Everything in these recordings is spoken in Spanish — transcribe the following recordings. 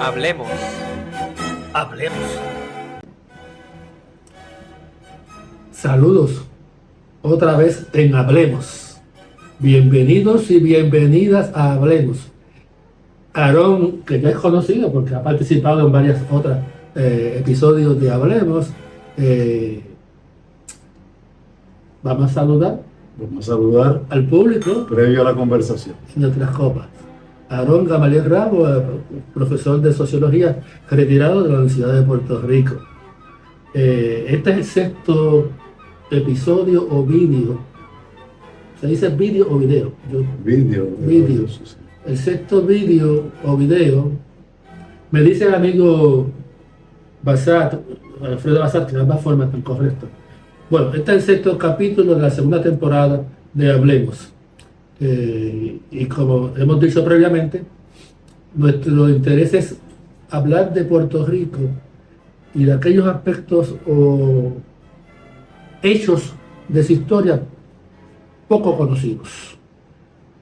Hablemos. Hablemos. Saludos otra vez en Hablemos. Bienvenidos y bienvenidas a Hablemos. Aarón, que ya es conocido porque ha participado en varios otros episodios de Hablemos, vamos a saludar al público previo a la conversación en otras copas. Aarón Gamaliel Ramos, profesor de Sociología retirado de la Universidad de Puerto Rico. Este es el sexto episodio o vídeo. ¿Se dice vídeo o video? Vídeo. Sí. El sexto vídeo o video. Me dice el amigo Basat, Alfredo Basat, que ambas formas están correctas. Bueno, este es el sexto capítulo de la segunda temporada de Hablemos. Y como hemos dicho previamente, nuestro interés es hablar de Puerto Rico y de aquellos aspectos o hechos de su historia poco conocidos.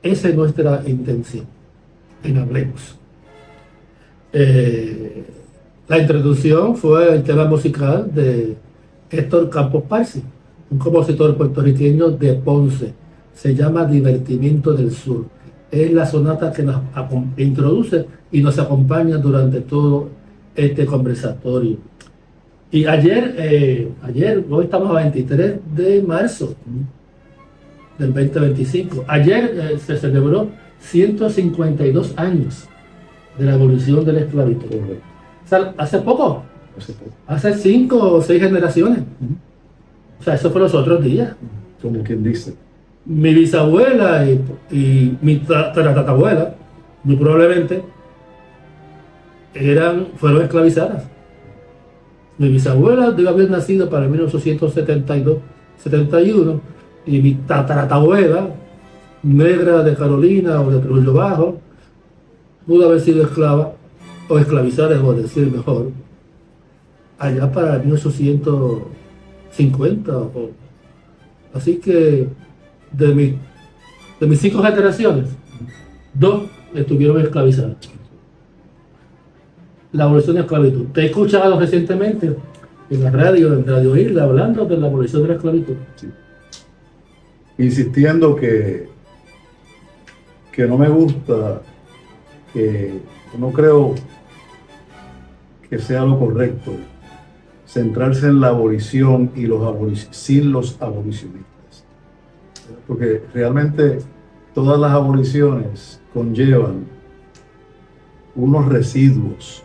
Esa es nuestra intención en Hablemos. La introducción fue el tema musical de Héctor Campos Parsi, un compositor puertorriqueño de Ponce. Se llama Divertimiento del Sur. Es la sonata que nos introduce y nos acompaña durante todo este conversatorio. Y ayer, hoy estamos a 23 de marzo del 2025. Ayer se celebró 152 años de la abolición de la esclavitud. O sea, hace poco, hace 5 o 6 generaciones. O sea, eso fue los otros días. Como quien dice. Mi bisabuela y mi tatarabuela, muy probablemente, fueron esclavizadas. Mi bisabuela debe haber nacido para 1972-71 y mi tatarabuela, negra de Carolina o de Trujillo Bajo, pudo haber sido esclava o esclavizada, debo decir mejor, allá para 1850. Así que de mis 5 generaciones, 2 estuvieron esclavizadas. La abolición de la esclavitud. Te he escuchado recientemente en la radio, en Radio Isla, hablando de la abolición de la esclavitud. Sí. Insistiendo que no me gusta, que no creo que sea lo correcto centrarse en la abolición y sin los abolicionistas. Porque realmente todas las aboliciones conllevan unos residuos.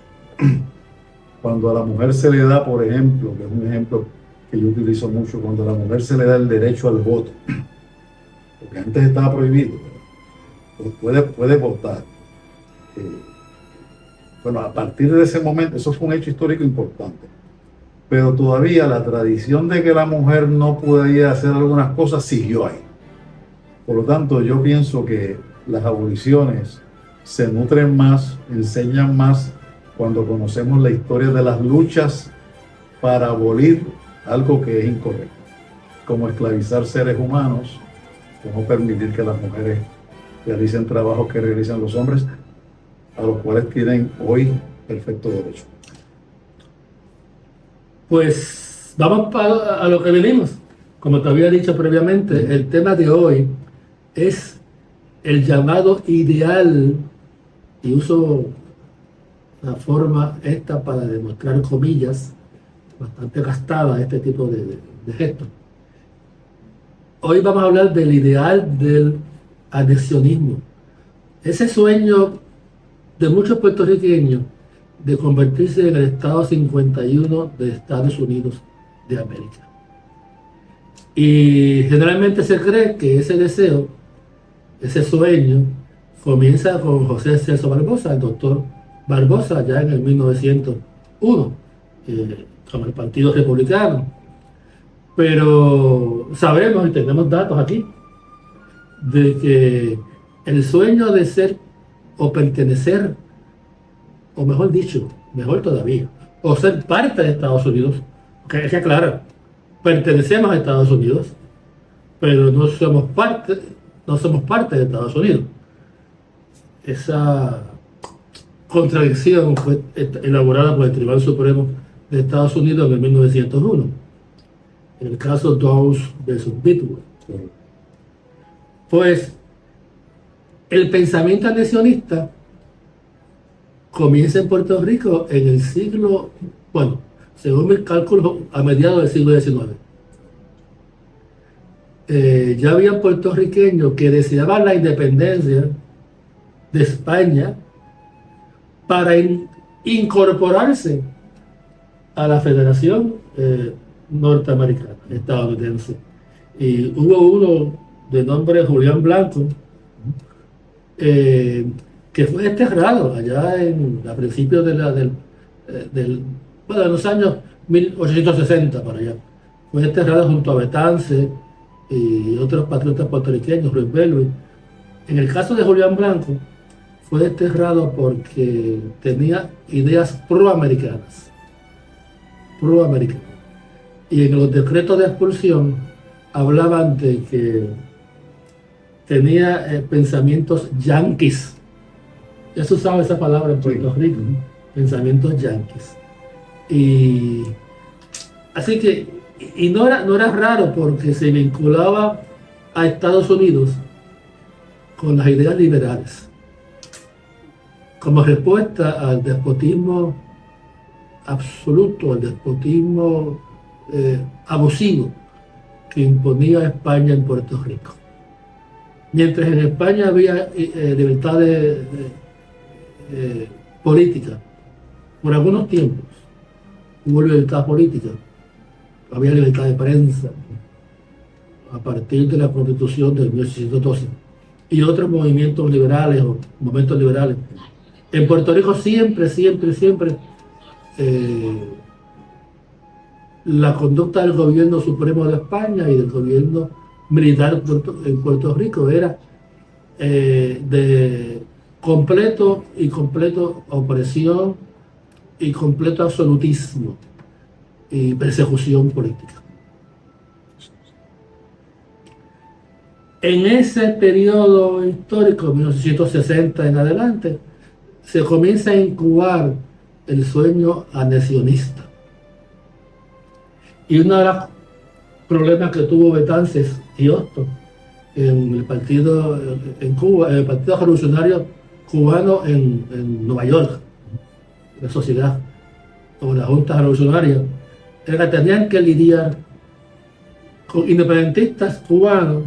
Cuando a la mujer se le da, por ejemplo, que es un ejemplo que yo utilizo mucho, cuando a la mujer se le da el derecho al voto, porque antes estaba prohibido, pues puede votar. Bueno, a partir de ese momento, eso fue un hecho histórico importante. Pero todavía la tradición de que la mujer no podía hacer algunas cosas siguió ahí. Por lo tanto, yo pienso que las aboliciones se nutren más, enseñan más cuando conocemos la historia de las luchas para abolir algo que es incorrecto, como esclavizar seres humanos, como permitir que las mujeres realicen trabajos que realizan los hombres, a los cuales tienen hoy perfecto derecho. Pues vamos a lo que venimos. Como te había dicho previamente, el tema de hoy es el llamado ideal, y uso la forma esta para demostrar comillas, bastante gastada este tipo de gestos. Hoy vamos a hablar del ideal del anexionismo. Ese sueño de muchos puertorriqueños de convertirse en el Estado 51 de Estados Unidos de América. Y generalmente se cree que ese deseo, ese sueño, comienza con José Celso Barbosa, el doctor Barbosa, ya en el 1901, con el Partido Republicano. Pero sabemos y tenemos datos aquí de que el sueño de ser o pertenecer, o mejor dicho, mejor todavía, o ser parte de Estados Unidos, porque hay que aclarar, pertenecemos a Estados Unidos, pero no somos parte de Estados Unidos. Esa contradicción fue elaborada por el Tribunal Supremo de Estados Unidos en 1901, en el caso Downs versus Bidwell. Pues el pensamiento anexionista comienza en Puerto Rico en el siglo, bueno, según mis cálculos, a mediados del siglo XIX. Ya había puertorriqueños que deseaban la independencia de España para incorporarse a la Federación Norteamericana, estadounidense. Y hubo uno de nombre Julián Blanco, que fue desterrado allá a principios de los años 1860 para allá. Fue desterrado junto a Betance y otros patriotas puertorriqueños, Ruiz Belvis. En el caso de Julián Blanco, fue desterrado porque tenía ideas proamericanas. Y en los decretos de expulsión hablaban de que tenía pensamientos yanquis. Ya se usaba esa palabra en Puerto Rico, pensamientos yanquis. Y así que, y no era raro porque se vinculaba a Estados Unidos con las ideas liberales, como respuesta al despotismo absoluto, al despotismo abusivo que imponía España en Puerto Rico. Mientras en España había libertad política, por algunos tiempos hubo libertad política, había libertad de prensa a partir de la Constitución de 1812 y otros movimientos liberales o momentos liberales. En Puerto Rico siempre la conducta del gobierno supremo de España y del gobierno militar en Puerto Rico era de completo opresión y completo absolutismo y persecución política. En ese periodo histórico, 1960 en adelante, se comienza a incubar el sueño anexionista. Y uno de los problemas que tuvo Betances y Hostos en el partido en Cuba, en el Partido Revolucionario Cubano en Nueva York, la sociedad o la Junta Revolucionaria, era que tenían que lidiar con independentistas cubanos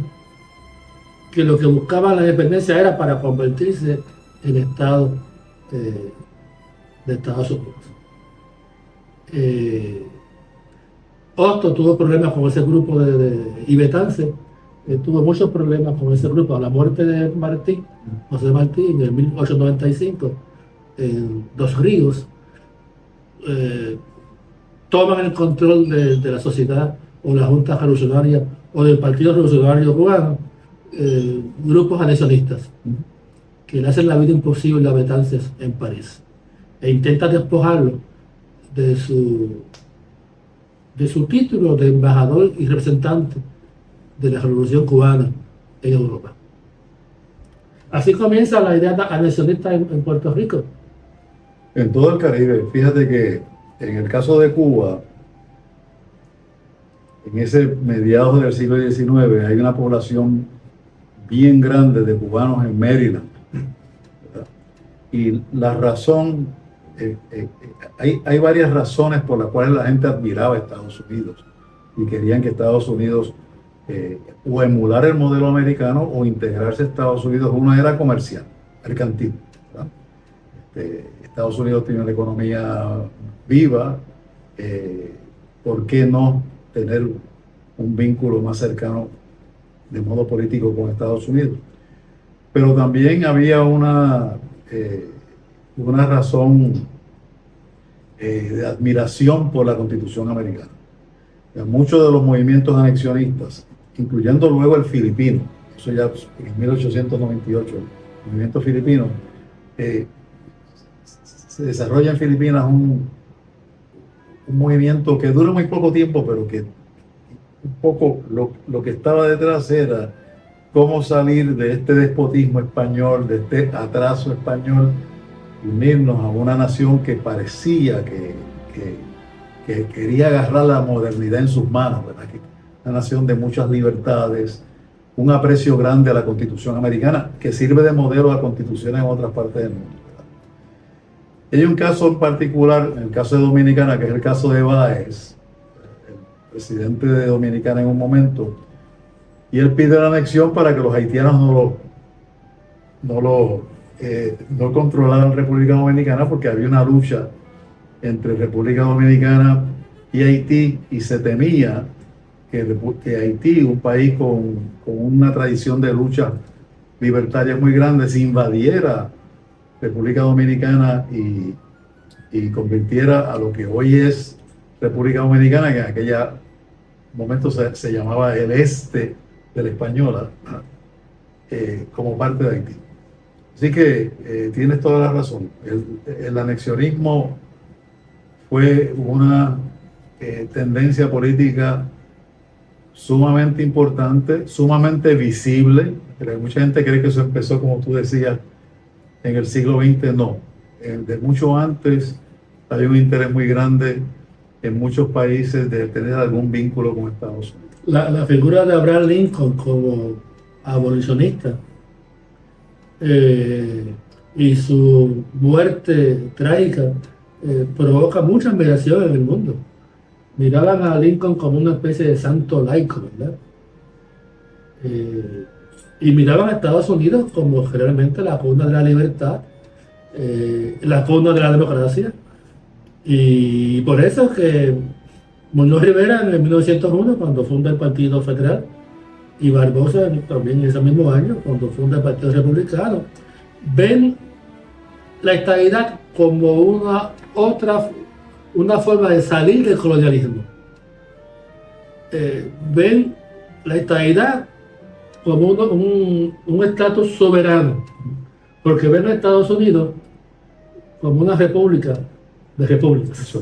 que lo que buscaban la independencia era para convertirse en Estado de Estados Unidos. Hostos tuvo problemas con ese grupo y Betances tuvo muchos problemas con ese grupo. A la muerte de José Martí, en el 1895, en Dos Ríos, toman el control de la sociedad o la Junta Revolucionaria o del Partido Revolucionario Cubano, grupos anexionistas que le hacen la vida imposible a Betances en París e intentan despojarlo de su título de embajador y representante de la Revolución Cubana en Europa. Así comienza la idea anexionista en Puerto Rico. En todo el Caribe, fíjate que en el caso de Cuba, en ese mediados del siglo XIX, hay una población bien grande de cubanos en Maryland, ¿verdad? Y la razón, hay varias razones por las cuales la gente admiraba a Estados Unidos y querían que Estados Unidos o emular el modelo americano o integrarse a Estados Unidos. Uno era comercial, mercantil, ¿verdad? Estados Unidos tiene una economía viva, ¿por qué no tener un vínculo más cercano de modo político con Estados Unidos? Pero también había una razón de admiración por la Constitución americana. Muchos de los movimientos anexionistas, incluyendo luego el filipino, eso ya en 1898, el movimiento filipino, se desarrolla en Filipinas un movimiento que dura muy poco tiempo, pero que un poco lo que estaba detrás era cómo salir de este despotismo español, de este atraso español, y unirnos a una nación que parecía que quería agarrar la modernidad en sus manos, ¿verdad? Que una nación de muchas libertades, un aprecio grande a la Constitución americana, que sirve de modelo a constituciones en otras partes del mundo. Hay un caso en particular, en el caso de Dominicana, que es el caso de Báez, el presidente de Dominicana en un momento, y él pide la anexión para que los haitianos no controlaran República Dominicana, porque había una lucha entre República Dominicana y Haití, y se temía que Haití, un país con una tradición de lucha libertaria muy grande, se invadiera República Dominicana y convirtiera a lo que hoy es República Dominicana, que en aquel momento se llamaba el este de la Española, como parte de Haití. Así que tienes toda la razón. El anexionismo fue una tendencia política sumamente importante, sumamente visible. Pero mucha gente cree que eso empezó, como tú decías, en el siglo XX. No. De mucho antes hay un interés muy grande en muchos países de tener algún vínculo con Estados Unidos. La figura de Abraham Lincoln como abolicionista y su muerte trágica provoca mucha admiración en el mundo. Miraban a Lincoln como una especie de santo laico, ¿verdad? Y miraban a Estados Unidos como generalmente la cuna de la libertad, la cuna de la democracia. Y por eso es que Muñoz Rivera en 1901, cuando funda el Partido Federal, y Barbosa también en ese mismo año, cuando funda el Partido Republicano, ven la estadidad como una forma de salir del colonialismo. Ven la estadidad como un estatus soberano, porque ven a Estados Unidos como una república de repúblicas.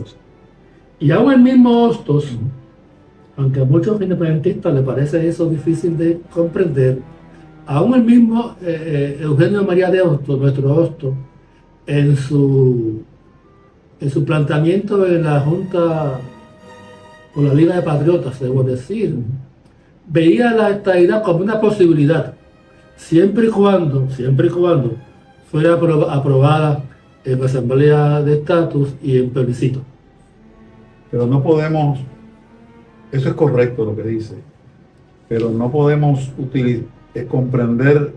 Y aún el mismo Hostos, aunque a muchos independentistas les parece eso difícil de comprender, aún el mismo Eugenio María de Hostos, nuestro Hostos, en su planteamiento en la Junta por la Liga de Patriotas, debo decir, veía la estadidad como una posibilidad, siempre y cuando fuera aprobada en la Asamblea de Estatus y en plebiscito. Pero no podemos, eso es correcto lo que dice, pero no podemos comprender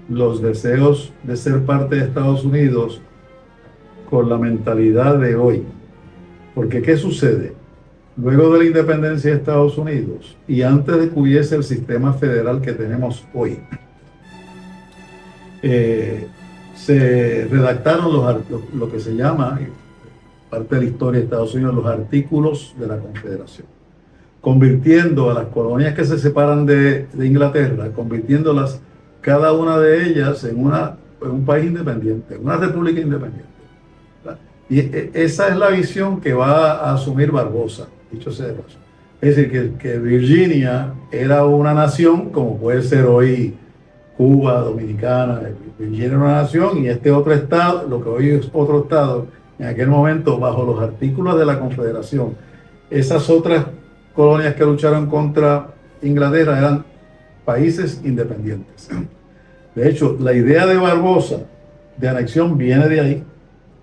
los deseos de ser parte de Estados Unidos con la mentalidad de hoy. Porque ¿qué sucede? Luego de la independencia de Estados Unidos y antes de que hubiese el sistema federal que tenemos hoy, se redactaron lo que se llama, parte de la historia de Estados Unidos, los artículos de la Confederación, convirtiendo a las colonias que se separan de Inglaterra, convirtiéndolas cada una de ellas en un país independiente, en una república independiente. Y esa es la visión que va a asumir Barbosa, dicho sea de paso. Es decir, que Virginia era una nación como puede ser hoy Cuba, Dominicana. Virginia era una nación y este otro estado, lo que hoy es otro estado, en aquel momento bajo los artículos de la Confederación, esas otras colonias que lucharon contra Inglaterra eran países independientes. De hecho, la idea de Barbosa de anexión viene de ahí.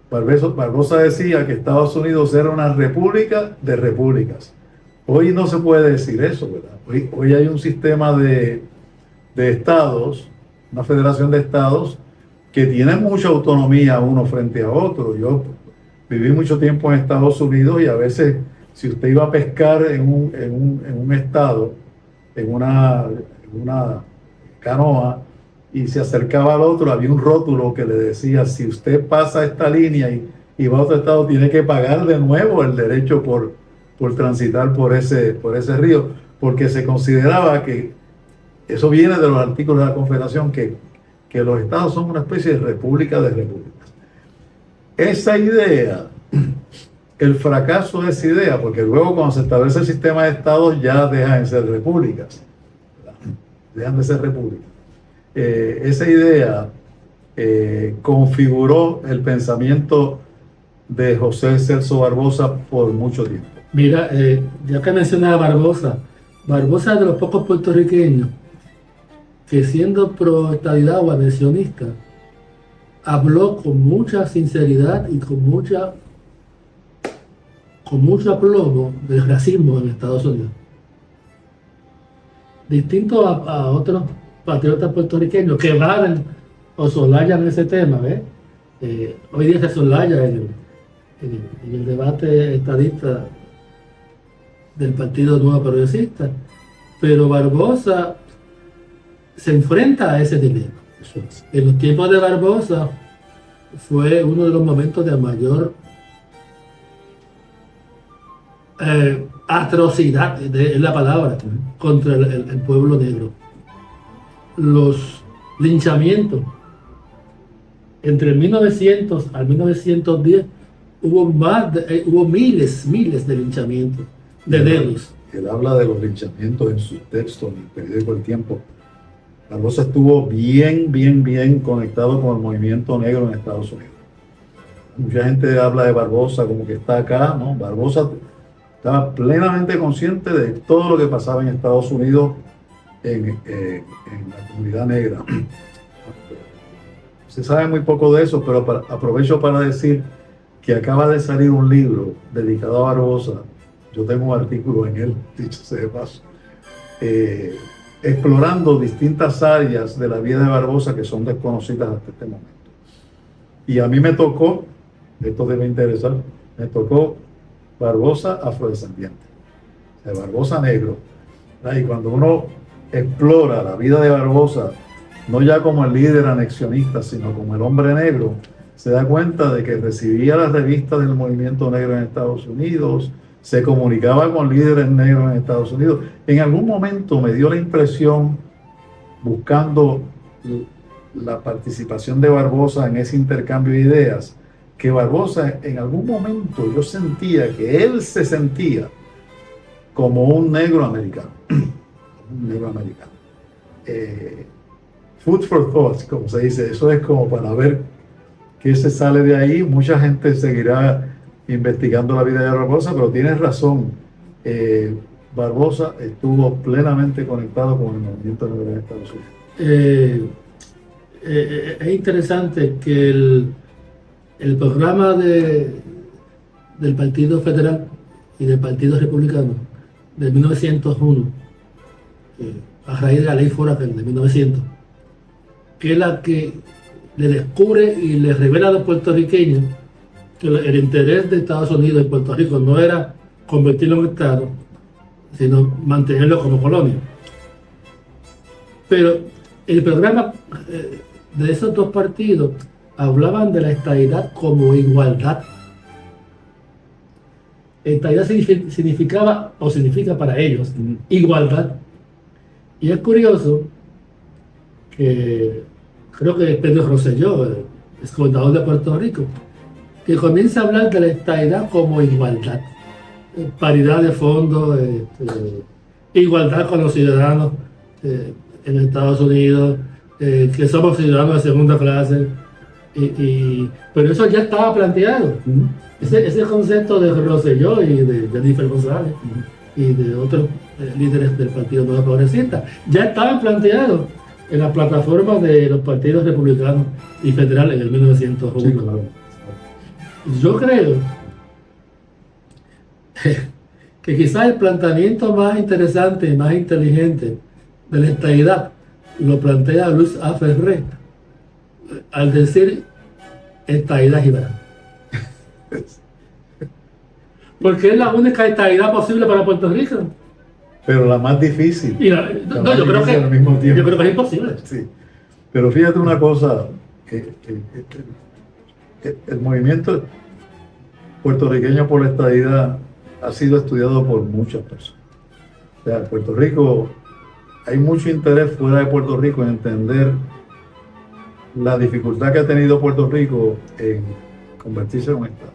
Barbosa decía que Estados Unidos era una república de repúblicas. Hoy no se puede decir eso, ¿verdad? Hoy hay un sistema de estados, una federación de estados que tienen mucha autonomía uno frente a otro. Yo viví mucho tiempo en Estados Unidos y a veces si usted iba a pescar en un estado, en una canoa, y se acercaba al otro, había un rótulo que le decía: si usted pasa esta línea y va a otro estado, tiene que pagar de nuevo el derecho por transitar por ese río, porque se consideraba que, eso viene de los artículos de la Confederación, que los estados son una especie de república de repúblicas. Esa idea el fracaso de esa idea, porque luego cuando se establece el sistema de estados ya dejan de ser repúblicas, dejan de ser repúblicas. Esa idea configuró el pensamiento de José Celso Barbosa por mucho tiempo. Mira, ya que mencionaba Barbosa, Barbosa es de los pocos puertorriqueños que, siendo pro estadidad o anexionista, habló con mucha sinceridad y con mucho aplomo del racismo en Estados Unidos. Distinto a otros patriotas puertorriqueños que evaden o solayan ese tema, ¿ves? Hoy día se solaya en el debate estadista del Partido Nuevo Progresista, pero Barbosa se enfrenta a ese dilema. En los tiempos de Barbosa fue uno de los momentos de mayor atrocidad, es la palabra, contra el pueblo negro. Los linchamientos entre 1900 al 1910 hubo miles de linchamientos de negros. Él habla de los linchamientos en su texto en el periódico El Tiempo. Barbosa estuvo bien conectado con el movimiento negro en Estados Unidos. Mucha gente habla de Barbosa como que está acá, ¿no? Barbosa estaba plenamente consciente de todo lo que pasaba en Estados Unidos en la comunidad negra. Se sabe muy poco de eso, pero aprovecho para decir que acaba de salir un libro dedicado a Barbosa. Yo tengo un artículo en él, dicho sea de paso, explorando distintas áreas de la vida de Barbosa que son desconocidas hasta este momento. Y a mí me tocó, esto debe interesar, me tocó Barbosa afrodescendiente, o sea, Barbosa negro. Y cuando uno explora la vida de Barbosa, no ya como el líder anexionista, sino como el hombre negro, se da cuenta de que recibía las revistas del movimiento negro en Estados Unidos, se comunicaba con líderes negros en Estados Unidos. En algún momento me dio la impresión, buscando la participación de Barbosa en ese intercambio de ideas, que Barbosa en algún momento yo sentía que él se sentía como un negro americano. Un negro americano. Food for thought, como se dice, eso es como para ver qué se sale de ahí. Mucha gente seguirá investigando la vida de Barbosa, pero tienes razón. Barbosa estuvo plenamente conectado con el movimiento negro en Estados Unidos. Es interesante que el programa del Partido Federal y del Partido Republicano de 1901, a raíz de la ley Foraker de 1900, que es la que le descubre y le revela a los puertorriqueños que el interés de Estados Unidos y Puerto Rico no era convertirlo en Estado, sino mantenerlo como colonia. Pero el programa de esos dos partidos hablaban de la estadidad como igualdad. Estadidad significaba, o significa para ellos, igualdad. Y es curioso que creo que Pedro Rosselló, el exgobernador de Puerto Rico, que comienza a hablar de la estadidad como igualdad, paridad de fondos, igualdad con los ciudadanos en Estados Unidos, que somos ciudadanos de segunda clase, pero eso ya estaba planteado. Ese concepto de Rosselló y de Jennifer González y de otros líderes del Partido Nuevo Progresista ya estaban planteados en la plataforma de los partidos republicanos y federales en el 1901. Sí, claro. Yo creo que quizás el planteamiento más interesante y más inteligente de la estadidad lo plantea Luis A. Ferré al decir estadidad gibral. Porque es la única estadidad posible para Puerto Rico. Pero la más difícil. Yo creo que es imposible. Sí. Pero fíjate una cosa, el movimiento puertorriqueño por la estadidad ha sido estudiado por muchas personas. O sea, en Puerto Rico hay mucho interés fuera de Puerto Rico en entender la dificultad que ha tenido Puerto Rico en convertirse en un Estado.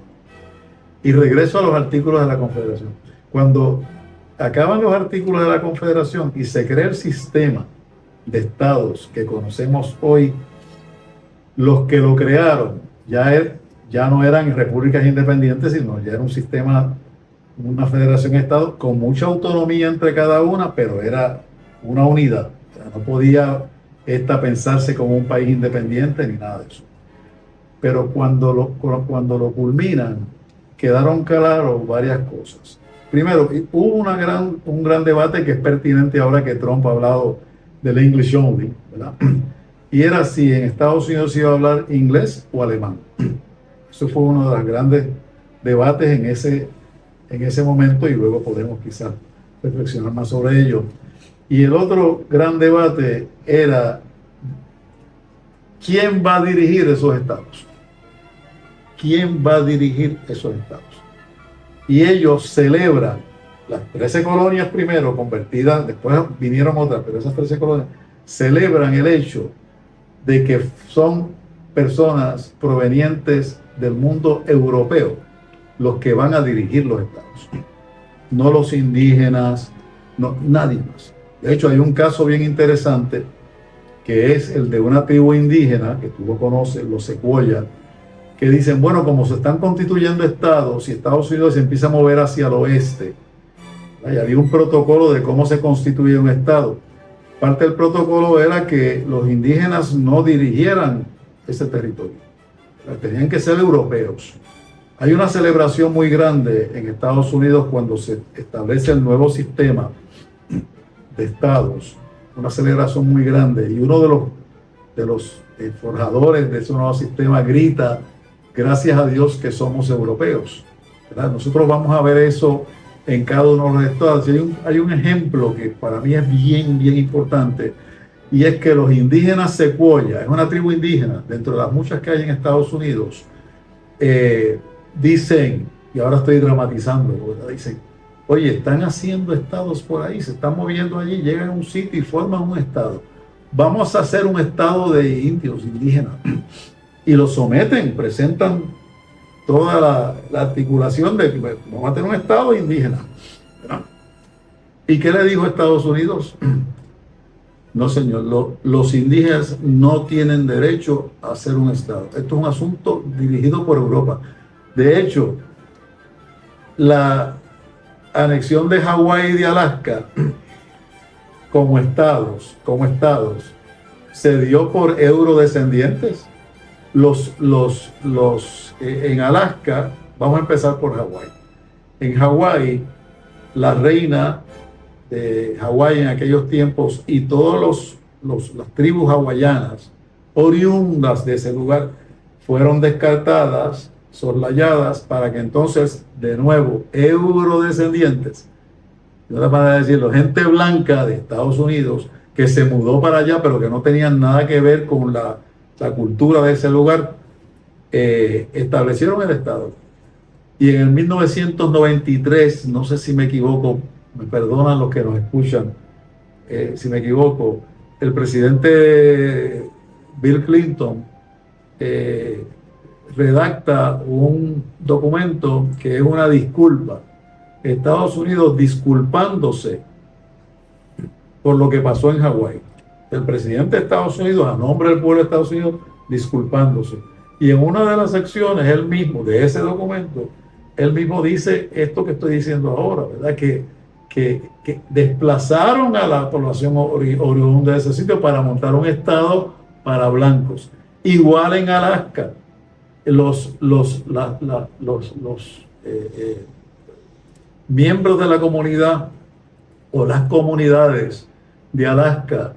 Y regreso a los artículos de la Confederación. Cuando acaban los artículos de la Confederación y se crea el sistema de estados que conocemos hoy, los que lo crearon ya no eran repúblicas independientes, sino ya era un sistema, una federación de estados con mucha autonomía entre cada una, pero era una unidad. O sea, no podía esta pensarse como un país independiente ni nada de eso. Pero cuando lo culminan, quedaron claras varias cosas. Primero, hubo un gran debate que es pertinente ahora que Trump ha hablado del English only, ¿verdad? Y era si en Estados Unidos se iba a hablar inglés o alemán. Eso fue uno de los grandes debates en ese momento, y luego podemos quizás reflexionar más sobre ello. Y el otro gran debate era ¿quién va a dirigir esos estados? ¿Quién va a dirigir esos estados? Y ellos celebran las 13 colonias primero convertidas, después vinieron otras, pero esas 13 colonias celebran el hecho de que son personas provenientes del mundo europeo los que van a dirigir los estados, no los indígenas, no, nadie más. De hecho, hay un caso bien interesante que es el de una tribu indígena que tú lo conoces, los Secuoya, que dicen, bueno, como se están constituyendo estados y Estados Unidos se empieza a mover hacia el oeste, había un protocolo de cómo se constituye un estado. Parte del protocolo era que los indígenas no dirigieran ese territorio, tenían que ser europeos. Hay una celebración muy grande en Estados Unidos cuando se establece el nuevo sistema de estados, una celebración muy grande, y uno de los forjadores de ese nuevo sistema grita, gracias a Dios que somos europeos, ¿verdad? Nosotros vamos a ver eso en cada uno de los estados. Hay un ejemplo que para mí es bien importante, y es que los indígenas Secuoya, es una tribu indígena, dentro de las muchas que hay en Estados Unidos, dicen, y ahora estoy dramatizando, ¿verdad? Dicen, oye, están haciendo estados por ahí, se están moviendo allí, llegan a un sitio y forman un estado. Vamos a hacer un estado de indios, indígenas. Y lo someten, presentan toda la articulación de que vamos a tener un estado indígena, ¿verdad? ¿Y qué le dijo Estados Unidos? No, señor, los indígenas no tienen derecho a ser un estado. Esto es un asunto dirigido por Europa. De hecho, la anexión de Hawái y de Alaska como estados, se dio por eurodescendientes. En Alaska, vamos a empezar por Hawái. En Hawái, la reina de Hawái en aquellos tiempos y todas las tribus hawaianas oriundas de ese lugar fueron descartadas, soslayadas, para que entonces, de nuevo, eurodescendientes, de otra manera de decirlo, gente blanca de Estados Unidos que se mudó para allá, pero que no tenían nada que ver con la cultura de ese lugar, establecieron el estado. Y en el 1993, no sé si me equivoco, me perdonan los que nos escuchan, si me equivoco, el presidente Bill Clinton redacta un documento que es una disculpa. Estados Unidos disculpándose por lo que pasó en Hawái. El presidente de Estados Unidos, a nombre del pueblo de Estados Unidos, disculpándose. Y en una de las secciones, él mismo, de ese documento, él mismo dice esto que estoy diciendo ahora, ¿verdad? Que desplazaron a la población oriunda de ese sitio para montar un estado para blancos. Igual en Alaska, los miembros de la comunidad o las comunidades de Alaska,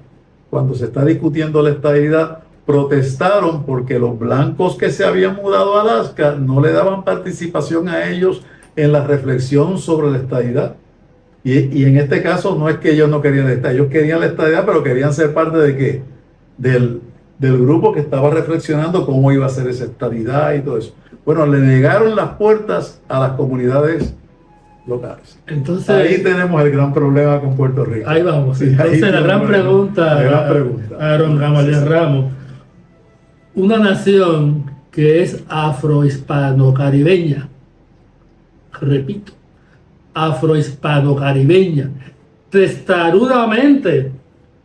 cuando se está discutiendo la estadidad, protestaron porque los blancos que se habían mudado a Alaska no le daban participación a ellos en la reflexión sobre la estadidad. Y en este caso no es que ellos no querían la estadidad, ellos querían la estadidad, pero querían ser parte de ¿qué? Del grupo que estaba reflexionando cómo iba a ser esa estadidad y todo eso. Bueno, le negaron las puertas a las comunidades locales. Entonces, ahí tenemos el gran problema con Puerto Rico. Ahí vamos. Sí, entonces la gran pregunta, Aaron Gamaliel Ramos, una nación que es afro-hispano-caribeña, repito, afrohispano-caribeña, testarudamente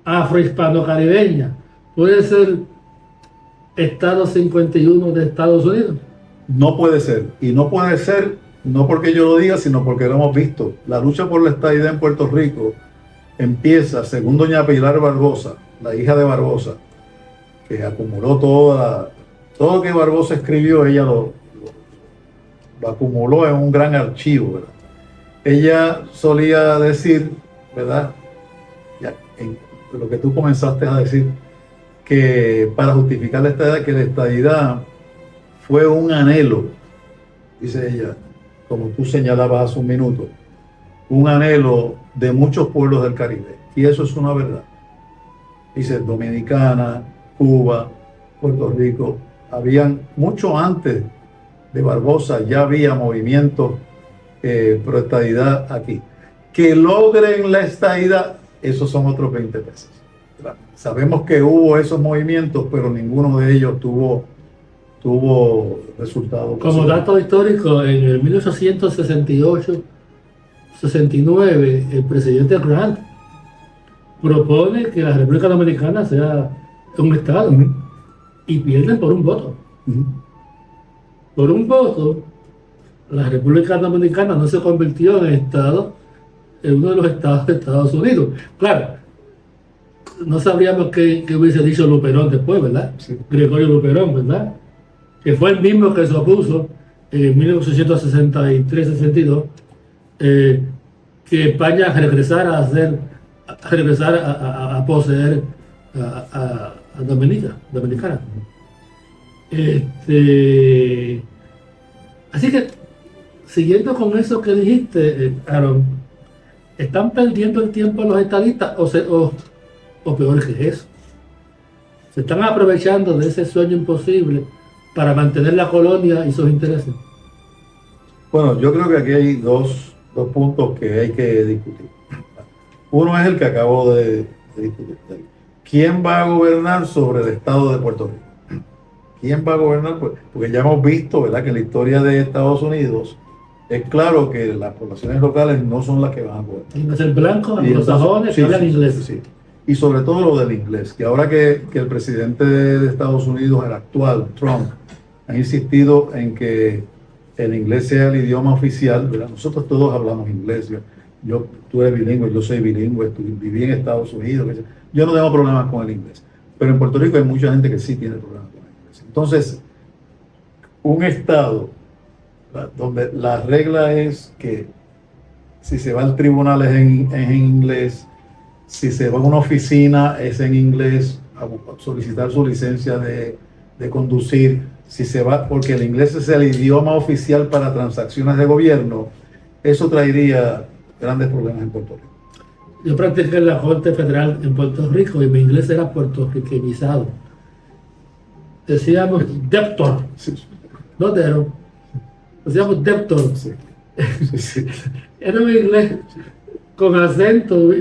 afrohispano-caribeña, puede ser Estado 51 de Estados Unidos. No puede ser. Y no puede ser, no porque yo lo diga, sino porque lo hemos visto. La lucha por la estadidad en Puerto Rico empieza, según doña Pilar Barbosa, la hija de Barbosa, que acumuló todo lo que Barbosa escribió, ella lo acumuló en un gran archivo, ¿verdad? Ella solía decir, ¿verdad? Ya, en lo que tú comenzaste a decir, que para justificar la estadidad, que la estadidad fue un anhelo, dice ella, como tú señalabas hace un minuto, un anhelo de muchos pueblos del Caribe. Y eso es una verdad. Dice Dominicana, Cuba, Puerto Rico, habían mucho antes de Barbosa, ya había movimientos pro estadidad aquí. Que logren la estadidad, esos son otros 20 pesos. Sabemos que hubo esos movimientos, pero ninguno de ellos tuvo resultados. Como dato histórico, en el 1868-69, el presidente Grant propone que la República Dominicana sea un estado, y pierden por un voto. Por un voto, la República Dominicana no se convirtió en estado, en uno de los estados de Estados Unidos. Claro, no sabríamos qué hubiese dicho Luperón después, ¿verdad? Sí. Gregorio Luperón, ¿verdad? Que fue el mismo que se opuso en 1863-62, que España regresara a poseer a Dominicana. Así que, siguiendo con eso que dijiste, Aaron, ¿están perdiendo el tiempo los estadistas o peor que eso? ¿Se están aprovechando de ese sueño imposible para mantener la colonia y sus intereses? Bueno, yo creo que aquí hay dos puntos que hay que discutir. Uno es el que acabo de discutir. ¿Quién va a gobernar sobre el estado de Puerto Rico? ¿Quién va a gobernar? Porque ya hemos visto, ¿verdad?, que en la historia de Estados Unidos es claro que las poblaciones locales no son las que van a gobernar. Tienen que ser blancos, anglosajones, que hablan inglés. Sí. Y sobre todo lo del inglés, que ahora que el presidente de Estados Unidos, el actual, Trump, ha insistido en que el inglés sea el idioma oficial, ¿verdad? Nosotros todos hablamos inglés. Tú eres bilingüe, yo soy bilingüe, viví en Estados Unidos. Yo no tengo problemas con el inglés. Pero en Puerto Rico hay mucha gente que sí tiene problemas con el inglés. Entonces, un estado, ¿verdad?, donde la regla es que si se va al tribunal es en inglés, si se va a una oficina es en inglés, a solicitar su licencia de conducir, si se va, porque el inglés es el idioma oficial para transacciones de gobierno, eso traería grandes problemas en Puerto Rico. Yo practiqué en la Corte Federal en Puerto Rico y mi inglés era puertorriqueñizado. Decíamos debtor, no dero. Decíamos debtor. Sí. Era un inglés con acento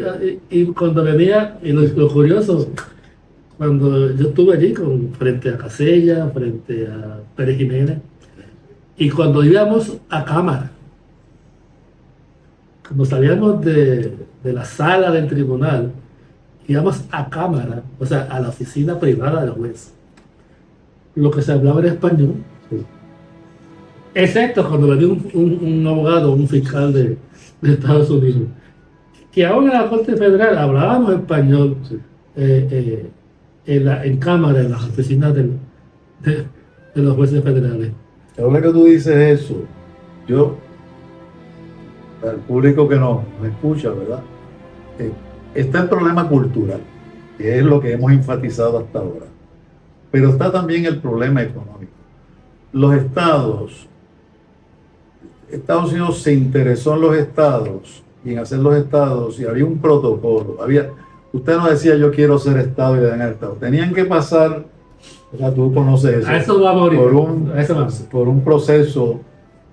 y cuando venía, y lo curioso, cuando yo estuve allí frente a Casella, frente a Pérez Jiménez, y cuando íbamos a cámara, cuando salíamos de la sala del tribunal, íbamos a cámara, o sea, a la oficina privada del juez, lo que se hablaba era español, Sí. excepto cuando venía un abogado, un fiscal de Estados Unidos, que aún en la Corte Federal hablábamos español. Sí. En cámara, en las oficinas de los jueces federales. Ahora que tú dices eso, al público que nos escucha, ¿verdad? Está el problema cultural, que es lo que hemos enfatizado hasta ahora. Pero está también el problema económico. Los estados, Estados Unidos se interesó en los estados y en hacer los estados, y había un protocolo. Usted no decía yo quiero ser estado y le dan el estado. Tenían que pasar, tú conoces eso, A eso va a morir. por un proceso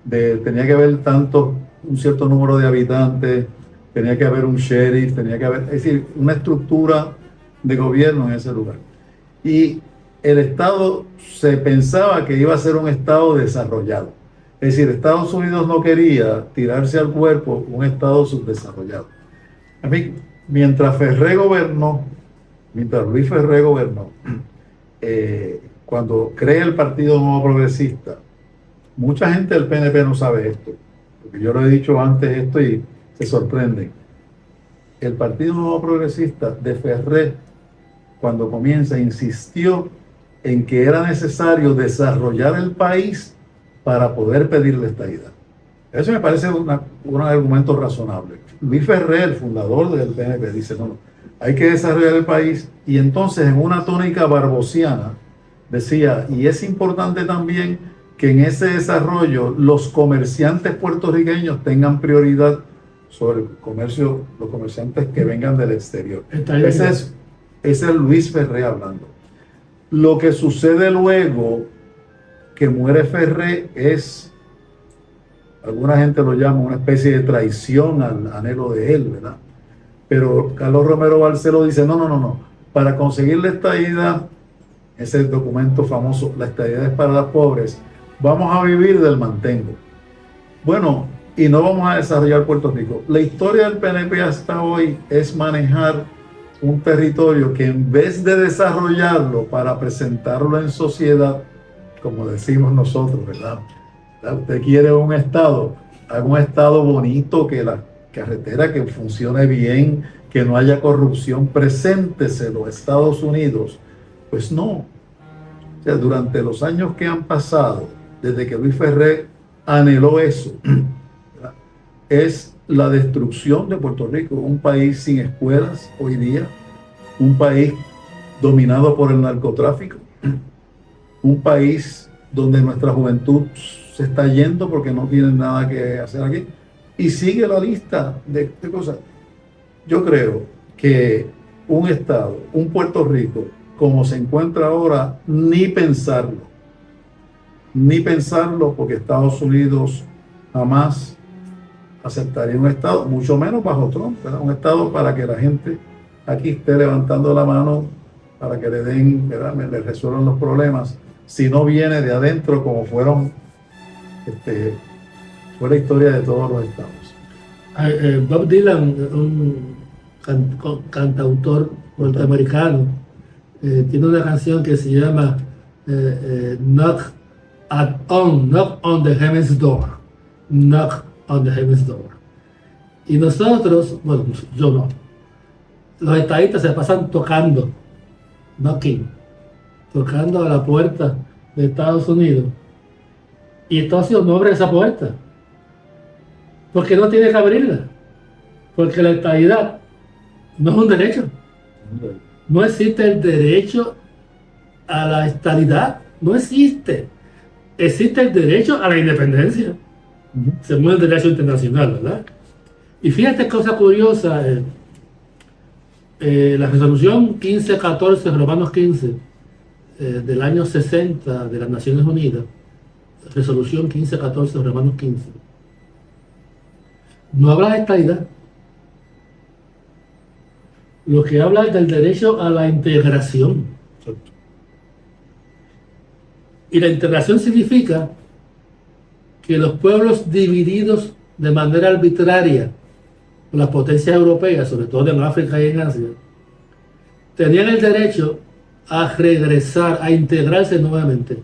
tenía que haber un cierto número de habitantes, tenía que haber un sheriff, tenía que haber, es decir, una estructura de gobierno en ese lugar. Y el estado se pensaba que iba a ser un estado desarrollado. Es decir, Estados Unidos no quería tirarse al cuerpo un Estado subdesarrollado. A mí, mientras Luis Ferré gobernó, cuando crea el Partido Nuevo Progresista, mucha gente del PNP no sabe esto, porque yo lo he dicho antes esto y se sorprenden. El Partido Nuevo Progresista de Ferré, cuando comienza, insistió en que era necesario desarrollar el país para poder pedirle estadidad. Eso me parece un argumento razonable. Luis Ferré, el fundador del PNP, dice, no, hay que desarrollar el país, y entonces en una tónica barbosiana decía, y es importante también que en ese desarrollo los comerciantes puertorriqueños tengan prioridad sobre el comercio, los comerciantes que vengan del exterior. Ese es Luis Ferré hablando. Lo que sucede luego que muere Ferré es, alguna gente lo llama una especie de traición al anhelo de él, ¿verdad? Pero Carlos Romero Barceló dice, no, para conseguir la estadidad, ese documento famoso, la estadidad es para los pobres, vamos a vivir del mantengo. Bueno, y no vamos a desarrollar Puerto Rico. La historia del PNP hasta hoy es manejar un territorio que en vez de desarrollarlo para presentarlo en sociedad, como decimos nosotros, ¿verdad? Usted quiere un estado, haga un estado bonito, que la carretera que funcione bien, que no haya corrupción, presénteselo a Estados Unidos. Pues no. O sea, durante los años que han pasado, desde que Luis Ferré anheló eso, ¿verdad?, es la destrucción de Puerto Rico, un país sin escuelas hoy día, un país dominado por el narcotráfico, un país donde nuestra juventud se está yendo porque no tienen nada que hacer aquí, y sigue la lista de cosas. Yo creo que un estado, un Puerto Rico, como se encuentra ahora, ni pensarlo, porque Estados Unidos jamás aceptaría un estado, mucho menos bajo Trump, ¿verdad? Un estado para que la gente aquí esté levantando la mano para que le den, ¿verdad?, le resuelvan los problemas, si no viene de adentro, como fue la historia de todos los estados. Bob Dylan, un cantautor norteamericano, tiene una canción que se llama Knock on the Heaven's Door. Knock on the Heaven's Door. Y nosotros, bueno, yo no, los estadistas se pasan tocando, knocking, tocando a la puerta de Estados Unidos. Y Estados Unidos no abre esa puerta, porque no tiene que abrirla, porque la estadidad no es un derecho. No existe el derecho a la estadidad, no existe. Existe el derecho a la independencia, según el derecho internacional, ¿verdad? Y fíjate cosa curiosa, la resolución 1514, Romanos 15, del año 60 de las Naciones Unidas, resolución 1514, Romanos 15, no habla de estadidad. Lo que habla es del derecho a la integración. Y la integración significa que los pueblos divididos de manera arbitraria por las potencias europeas, sobre todo en África y en Asia, tenían el derecho a regresar, a integrarse nuevamente.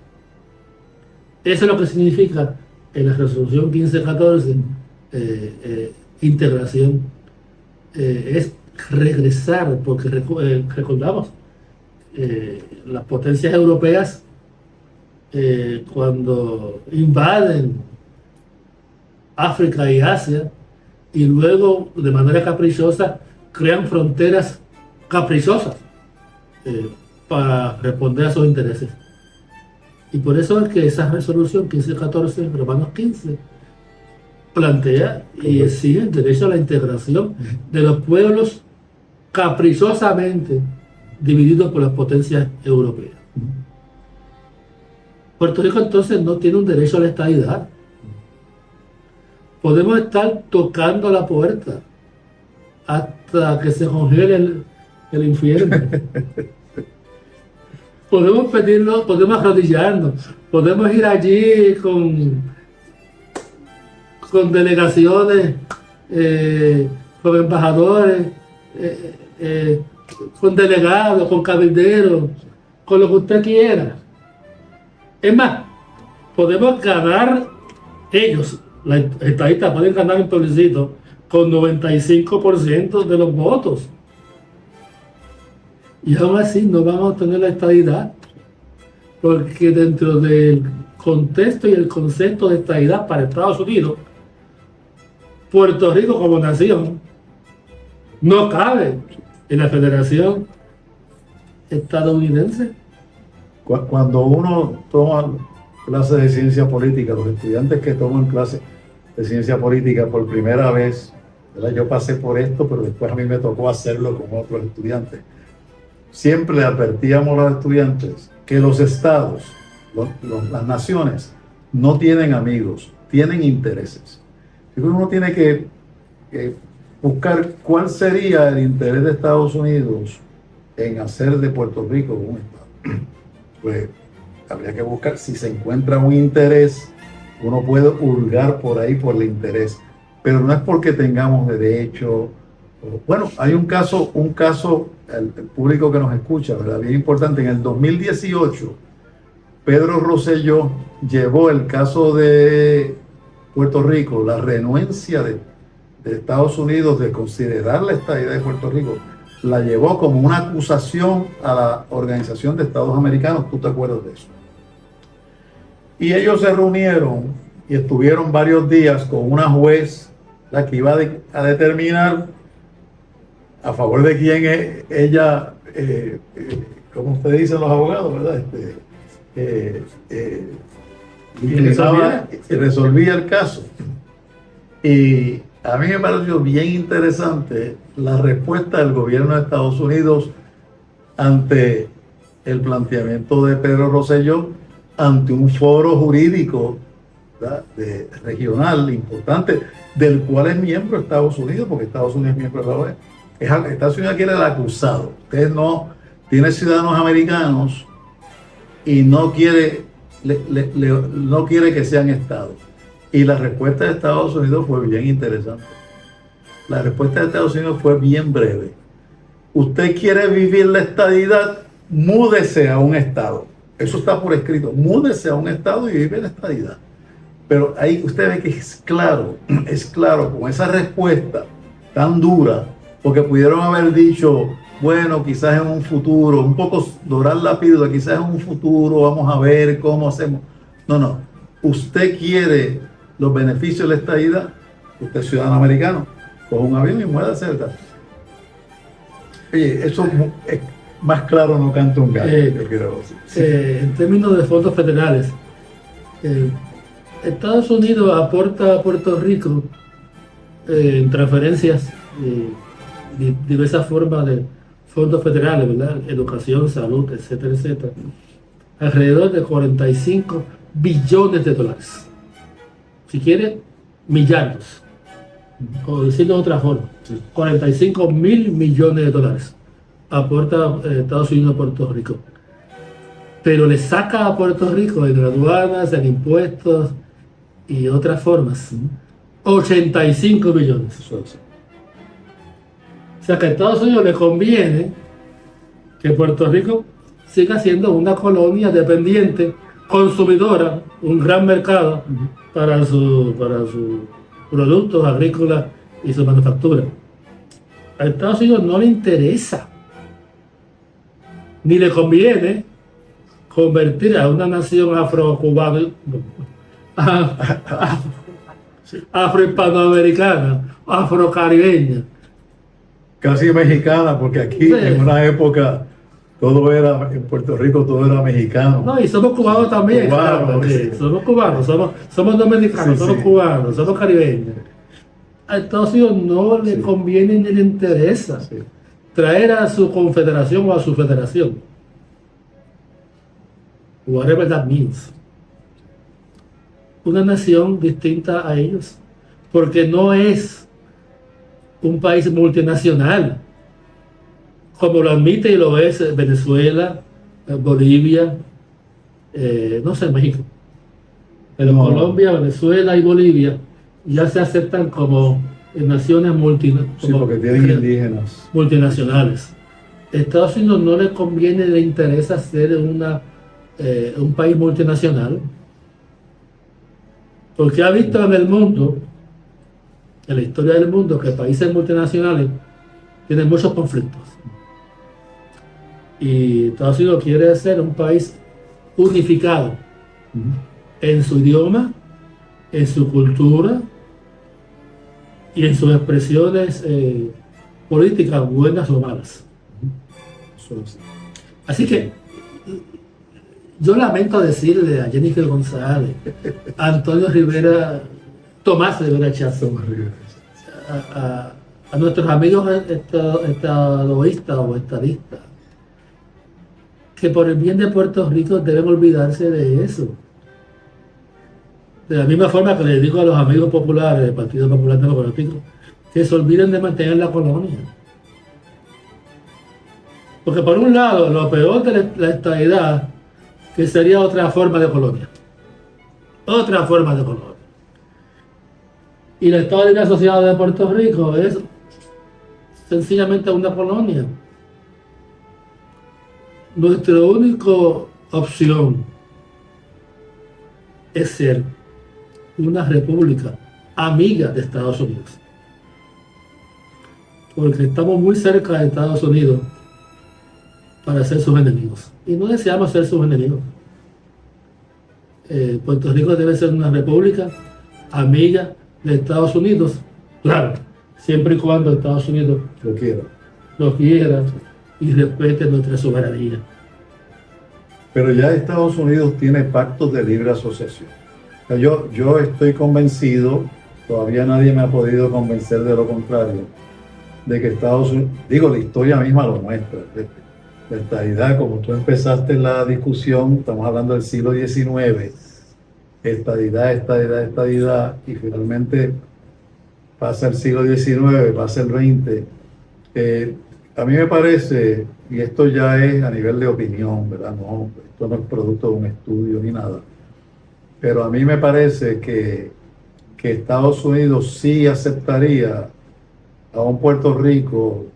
Eso es lo que significa en la resolución 1514, integración. Es regresar, porque recordamos, las potencias europeas, cuando invaden África y Asia y luego de manera caprichosa crean fronteras caprichosas para responder a sus intereses. Y por eso es que esa resolución 1514, Romanos 15, plantea y exige el derecho a la integración de los pueblos caprichosamente divididos por las potencias europeas. Puerto Rico entonces no tiene un derecho a la estadidad. Podemos estar tocando la puerta hasta que se congele el infierno. Podemos pedirlo, podemos arrodillarnos, podemos ir allí con con delegaciones, con embajadores, con delegados, con cabilderos, con lo que usted quiera. Es más, podemos ganar, ellos, las estadistas pueden ganar un plebiscito con 95% de los votos. Y aún así no van a obtener la estadidad, porque dentro del contexto y el concepto de estadidad para Estados Unidos, Puerto Rico como nación no cabe en la Federación Estadounidense. Cuando uno toma clases de ciencia política, los estudiantes que toman clases de ciencia política por primera vez, ¿verdad? Yo pasé por esto, pero después a mí me tocó hacerlo con otros estudiantes. Siempre le advertíamos a los estudiantes que los estados, las naciones, no tienen amigos, tienen intereses. Uno tiene que buscar cuál sería el interés de Estados Unidos en hacer de Puerto Rico un estado. Pues habría que buscar, si se encuentra un interés, uno puede hurgar por ahí por el interés, pero no es porque tengamos derecho. Bueno, hay un caso, el público que nos escucha, ¿verdad? Bien importante. En el 2018, Pedro Rosselló llevó el caso de Puerto Rico, la renuencia de Estados Unidos de considerar la estadidad de Puerto Rico, la llevó como una acusación a la Organización de Estados Americanos. ¿Tú te acuerdas de eso? Y ellos se reunieron y estuvieron varios días con una juez, la que iba a determinar a favor de quién ella, como usted dicen los abogados, ¿verdad? Resolvía el caso. Y a mí me pareció bien interesante la respuesta del gobierno de Estados Unidos ante el planteamiento de Pedro Rosselló ante un foro jurídico, ¿verdad?, regional importante, del cual es miembro Estados Unidos, porque Estados Unidos es miembro de la OEA. Estados Unidos quiere el acusado. Usted no tiene ciudadanos americanos y no quiere que sean estados. Y la respuesta de Estados Unidos fue bien interesante. La respuesta de Estados Unidos fue bien breve. Usted quiere vivir la estadidad, múdese a un estado. Eso está por escrito. Múdese a un estado y vive la estadidad. Pero ahí usted ve que es claro con esa respuesta tan dura, porque pudieron haber dicho, bueno, quizás en un futuro, un poco dorar la píldora, quizás en un futuro vamos a ver cómo hacemos. No. Usted quiere los beneficios de la estadidad, usted es ciudadano americano, coge un avión y muera cerca. Oye, eso es más claro, no canta un gallo, yo creo. En términos de fondos federales, Estados Unidos aporta a Puerto Rico en transferencias diversas formas de fondos federales, ¿verdad? Educación, salud, etcétera, etcétera, alrededor de 45 billones de dólares. Si quiere, millardos, o decirlo de otra forma, 45 mil millones de dólares aporta Estados Unidos a Puerto Rico. Pero le saca a Puerto Rico en aduanas, en impuestos y otras formas 85 millones. O sea que a Estados Unidos le conviene que Puerto Rico siga siendo una colonia dependiente, consumidora, un gran mercado para sus productos agrícolas y su manufactura. A Estados Unidos no le interesa, ni le conviene convertir a una nación afro-cubana, afro-hispanoamericana, afro-caribeña, casi mexicana, porque aquí en una época todo era, en Puerto Rico todo era mexicano. No, y somos cubanos también. Somos cubanos, somos dominicanos, somos cubanos, somos caribeños. A Estados Unidos no le conviene ni le interesa traer a su confederación o a su federación, whatever that means, una nación distinta a ellos, porque no es un país multinacional como lo admite y lo es Venezuela, Bolivia, no sé, México, pero Colombia, Venezuela y Bolivia ya se aceptan como naciones Sí, porque tienen indígenas. multinacionales. A Estados Unidos no le conviene, le interesa ser un país multinacional, porque ha visto en el mundo, en la historia del mundo, que países multinacionales tienen muchos conflictos. Y Estados Unidos quiere ser un país unificado en su idioma, en su cultura y en sus expresiones políticas, buenas o malas. Así que yo lamento decirle a Jennifer González, a Antonio Rivera, Tomás Rivera Chazo, a nuestros amigos estadoístas o estadistas, que por el bien de Puerto Rico deben olvidarse de eso. De la misma forma que le digo a los amigos populares del Partido Popular Democrático, que se olviden de mantener la colonia. Porque por un lado, lo peor de la estadidad, que sería otra forma de colonia. Otra forma de colonia. Y el Estado Libre Asociado de Puerto Rico es sencillamente una colonia. Nuestra única opción es ser una república amiga de Estados Unidos. Porque estamos muy cerca de Estados Unidos para ser sus enemigos. Y no deseamos ser sus enemigos. Puerto Rico debe ser una república amiga de Estados Unidos. Claro, siempre y cuando Estados Unidos lo quiera y respete nuestra soberanía. Pero ya Estados Unidos tiene pactos de libre asociación. O sea, yo estoy convencido, todavía nadie me ha podido convencer de lo contrario, de que Estados Unidos, digo, la historia misma lo muestra. La estadidad, como tú empezaste la discusión, estamos hablando del siglo XIX, estadidad, y finalmente pasa el siglo XIX, pasa el XX. A mí me parece, y esto ya es a nivel de opinión, ¿verdad? No, esto no es producto de un estudio ni nada, pero a mí me parece que Estados Unidos sí aceptaría a un Puerto Rico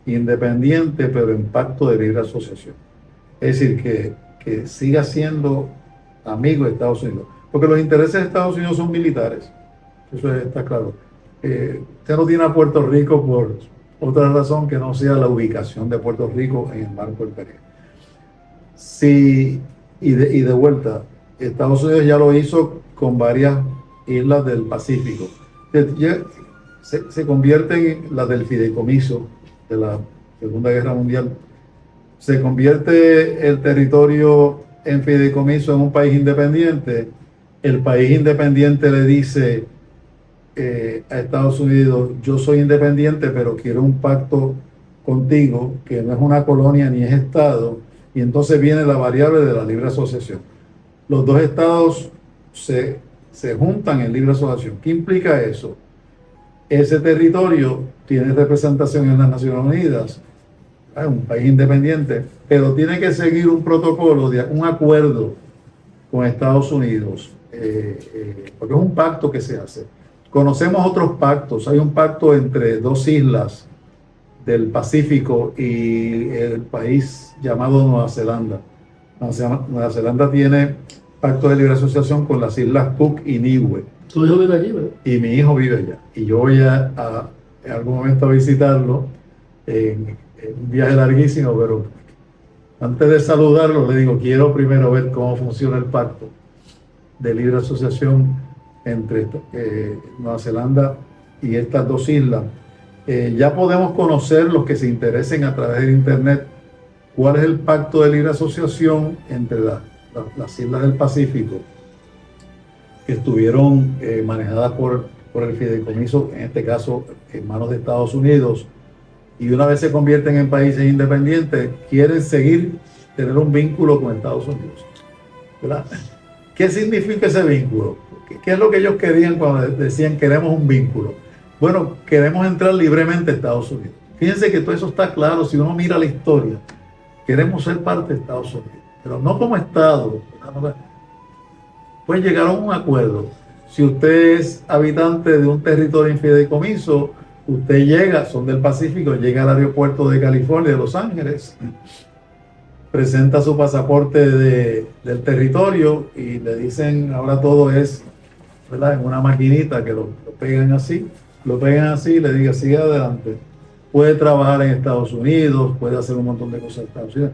independiente, pero en pacto de libre asociación. Es decir, que siga siendo amigo de Estados Unidos. Porque los intereses de Estados Unidos son militares. Eso está claro. Usted no tiene a Puerto Rico por otra razón que no sea la ubicación de Puerto Rico en el marco del Caribe. Sí, y de vuelta, Estados Unidos ya lo hizo con varias islas del Pacífico. Se convierte en la del fideicomiso de la Segunda Guerra Mundial. Se convierte el territorio en fideicomiso en un país independiente. El país independiente le dice a Estados Unidos: yo soy independiente, pero quiero un pacto contigo, que no es una colonia ni es Estado. Y entonces viene la variable de la libre asociación. Los dos estados se juntan en libre asociación. ¿Qué implica eso? Ese territorio tiene representación en las Naciones Unidas, es un país independiente, pero tiene que seguir un protocolo, un acuerdo con Estados Unidos, porque es un pacto que se hace. Conocemos otros pactos. Hay un pacto entre dos islas del Pacífico y el país llamado Nueva Zelanda. Nueva Zelanda tiene pacto de libre asociación con las islas Cook y Niue. Tu hijo vive allí, ¿verdad? Y mi hijo vive allá. Y yo voy en algún momento a visitarlo en un viaje larguísimo, pero antes de saludarlo le digo: quiero primero ver cómo funciona el pacto de libre asociación entre Nueva Zelanda y estas dos islas. Ya podemos conocer, los que se interesen a través de internet, cuál es el pacto de libre asociación entre las islas del Pacífico, que estuvieron manejadas por el fideicomiso, en este caso en manos de Estados Unidos, y una vez se convierten en países independientes, quieren tener un vínculo con Estados Unidos, ¿verdad? ¿Qué significa ese vínculo? ¿Qué es lo que ellos querían cuando decían queremos un vínculo? Bueno, queremos entrar libremente a Estados Unidos. Fíjense que todo eso está claro si uno mira la historia. Queremos ser parte de Estados Unidos, pero no como Estado. Pues llegaron a un acuerdo. Si usted es habitante de un territorio en fideicomiso, usted llega, son del Pacífico, llega al aeropuerto de California, de Los Ángeles, presenta su pasaporte del territorio y le dicen, ahora todo es, ¿verdad?, en una maquinita que lo pegan así y le diga, sigue adelante. Puede trabajar en Estados Unidos, puede hacer un montón de cosas en Estados Unidos.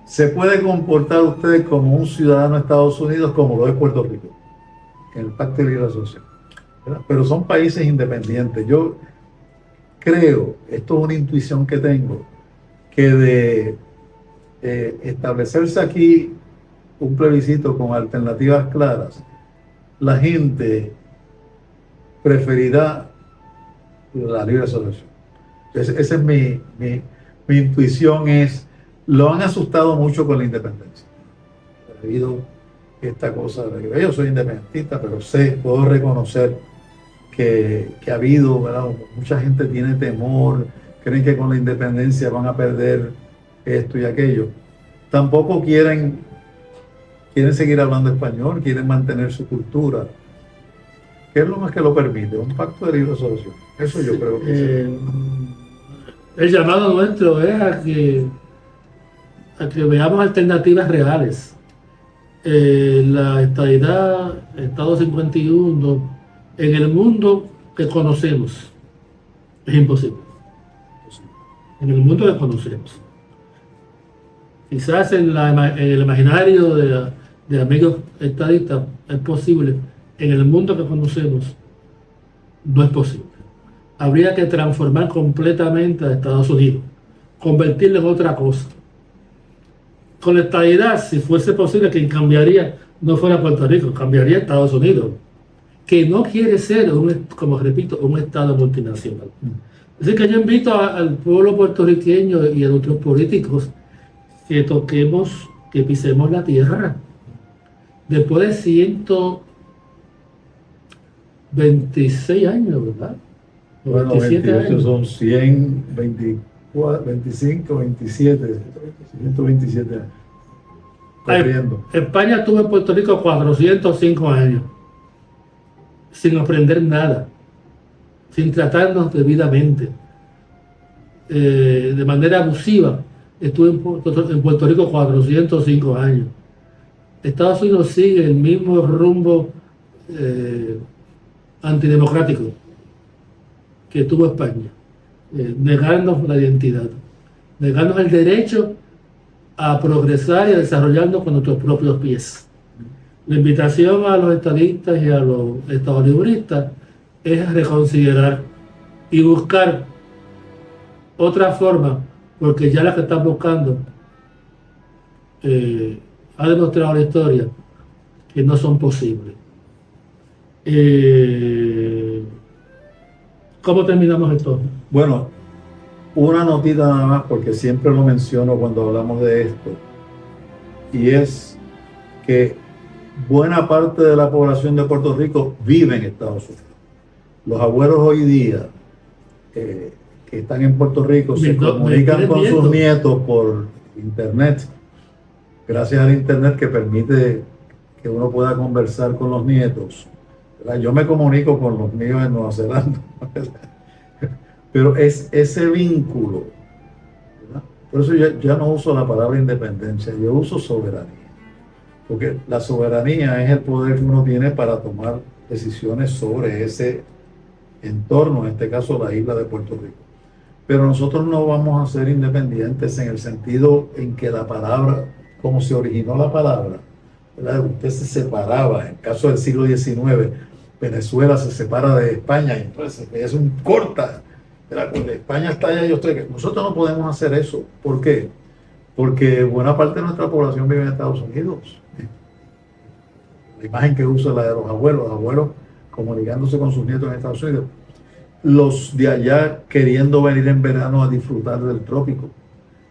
Se puede comportar usted como un ciudadano de Estados Unidos como lo es Puerto Rico, en el Pacto de Libre Asociación. Pero son países independientes. Yo creo, esto es una intuición que tengo, que de establecerse aquí un plebiscito con alternativas claras, la gente preferirá la libre asociación. Esa es mi intuición. Lo han asustado mucho con la independencia. Ha habido esta cosa de que yo soy independentista, pero puedo reconocer que ha habido, ¿verdad?, mucha gente tiene temor, creen que con la independencia van a perder esto y aquello. Tampoco quieren seguir hablando español, quieren mantener su cultura. ¿Qué es lo más que lo permite? Un pacto de libre asociación. Eso yo creo que el llamado nuestro es a que veamos alternativas reales. La estadidad, Estado 51, en el mundo que conocemos, es imposible. En el mundo que conocemos. Quizás en el imaginario de amigos estadistas es posible. En el mundo que conocemos, no es posible. Habría que transformar completamente a Estados Unidos, convertirlo en otra cosa. Con la estadidad, si fuese posible, quien cambiaría no fuera Puerto Rico, cambiaría Estados Unidos, que no quiere ser, como repito, un Estado multinacional. Así que yo invito al pueblo puertorriqueño y a nuestros políticos que toquemos, que pisemos la tierra. Después de 126 años, ¿verdad? Bueno, 28 son 100, 24, 25, 27, 127 años. Corriendo. España estuvo en Puerto Rico 405 años, sin aprender nada, sin tratarnos debidamente, de manera abusiva. Estuve en Puerto Rico 405 años. Estados Unidos sigue el mismo rumbo antidemocrático que tuvo España, negarnos la identidad, negarnos el derecho a progresar y a desarrollarnos con nuestros propios pies. La invitación a los estadistas y a los estadolibristas es reconsiderar y buscar otra forma, porque ya la que están buscando ha demostrado la historia que no son posibles. ¿Cómo terminamos esto? Bueno, una notita nada más, porque siempre lo menciono cuando hablamos de esto, y es que buena parte de la población de Puerto Rico vive en Estados Unidos. Los abuelos hoy día que están en Puerto Rico se comunican con sus nietos por internet, gracias al internet que permite que uno pueda conversar con los nietos. Yo me comunico con los míos en Nueva Zelanda, pero es ese vínculo, ¿verdad? Por eso ya no uso la palabra independencia, yo uso soberanía, porque la soberanía es el poder que uno tiene para tomar decisiones sobre ese entorno, en este caso la isla de Puerto Rico. Pero nosotros no vamos a ser independientes en el sentido en que la palabra, como se originó la palabra, ¿verdad?, usted se separaba. En el caso del siglo XIX, Venezuela se separa de España y entonces es un corta. Cuando España está allá, yo estoy aquí. Nosotros no podemos hacer eso. ¿Por qué? Porque buena parte de nuestra población vive en Estados Unidos. La imagen que usa es la de los abuelos comunicándose con sus nietos en Estados Unidos. Los de allá queriendo venir en verano a disfrutar del trópico.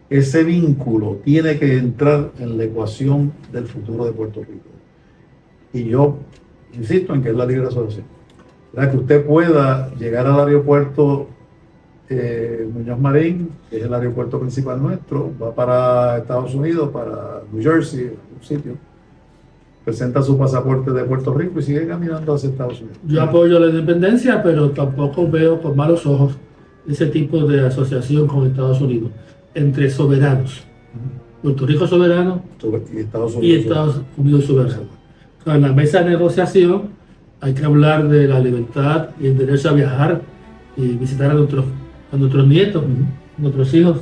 Ese vínculo tiene que entrar en la ecuación del futuro de Puerto Rico. Y yo insisto en que es la libre asociación. Para que usted pueda llegar al aeropuerto Muñoz Marín, que es el aeropuerto principal nuestro, va para Estados Unidos, para New Jersey, un sitio, presenta su pasaporte de Puerto Rico y sigue caminando hacia Estados Unidos. Yo apoyo la independencia, pero tampoco veo con malos ojos ese tipo de asociación con Estados Unidos, entre soberanos. Puerto Rico soberano y Estados Unidos soberano. En la mesa de negociación hay que hablar de la libertad y el derecho a viajar y visitar a nuestros nietos, nuestros hijos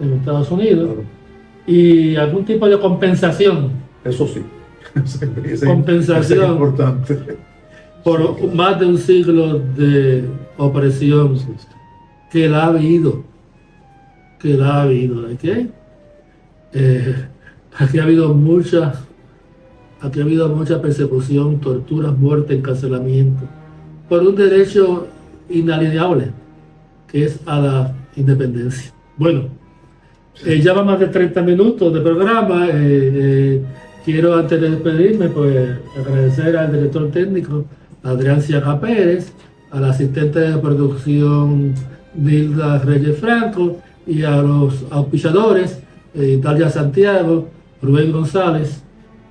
en Estados Unidos, Claro. y algún tipo de compensación. Eso sí. Compensación. Ese es importante. Por más de un siglo de opresión que la ha habido. ¿Ok? Aquí ha habido mucha persecución, torturas, muerte, encarcelamiento, por un derecho inalienable, que es a la independencia. Bueno, ya va más de 30 minutos de programa. Quiero, antes de despedirme, pues agradecer al director técnico Adrián Ciaga Pérez, al asistente de producción Nilda Reyes Franco y a los auspiciadores Dalia Santiago, Rubén González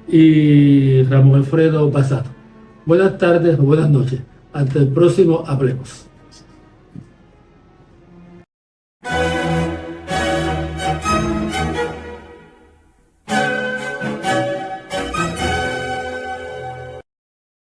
y Ramón Alfredo Basato. Buenas tardes o buenas noches. Hasta el próximo Hablemos.